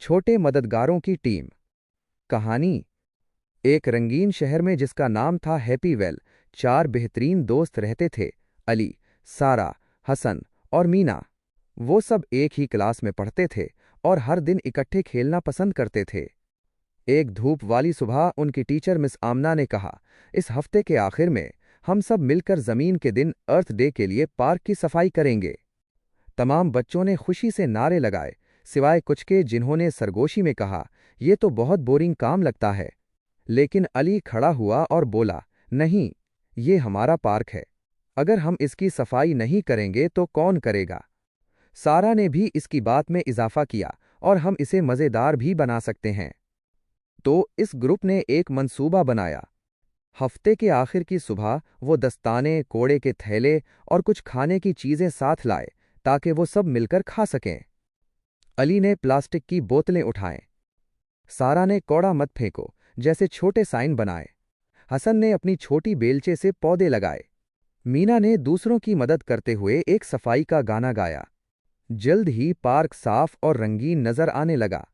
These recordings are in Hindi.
छोटे मददगारों की टीम। कहानी। एक रंगीन शहर में जिसका नाम था हैप्पीवेल, 4 बेहतरीन दोस्त रहते थे। अली, सारा, हसन और मीना। वो सब एक ही क्लास में पढ़ते थे और हर दिन इकट्ठे खेलना पसंद करते थे। एक धूप वाली सुबह उनकी टीचर मिस आमना ने कहा, इस हफ्ते के आखिर में हम सब मिलकर जमीन के दिन अर्थ डे के लिए पार्क की सफाई करेंगे। तमाम बच्चों ने खुशी से नारे लगाए, सिवाय कुछ के जिन्होंने सरगोशी में कहा, यह तो बहुत बोरिंग काम लगता है। लेकिन अली खड़ा हुआ और बोला, नहीं, ये हमारा पार्क है। अगर हम इसकी सफाई नहीं करेंगे तो कौन करेगा? सारा ने भी इसकी बात में इजाफा किया, और हम इसे मज़ेदार भी बना सकते हैं। तो इस ग्रुप ने एक मंसूबा बनाया। हफ्ते के आखिर की सुबह वो दस्ताने, कोड़े के थैले और कुछ खाने की चीजें साथ लाए ताकि वो सब मिलकर खा सकें। अली ने प्लास्टिक की बोतलें उठाएं। सारा ने कौड़ा मत फेंको जैसे छोटे साइन बनाए। हसन ने अपनी छोटी बेलचे से पौधे लगाए। मीना ने दूसरों की मदद करते हुए एक सफाई का गाना गाया। जल्द ही पार्क साफ और रंगीन नजर आने लगा।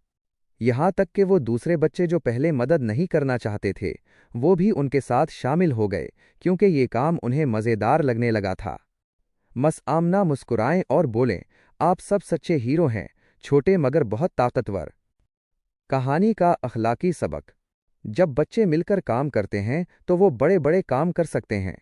यहां तक कि वो दूसरे बच्चे जो पहले मदद नहीं करना चाहते थे, वो भी उनके साथ शामिल हो गए, क्योंकि ये काम उन्हें मजेदार लगने लगा था। मस आमना मुस्कुराएं और बोलें, आप सब सच्चे हीरो हैं, छोटे मगर बहुत ताकतवर। कहानी का अखलाकी सबक। जब बच्चे मिलकर काम करते हैं तो वो बड़े बड़े काम कर सकते हैं।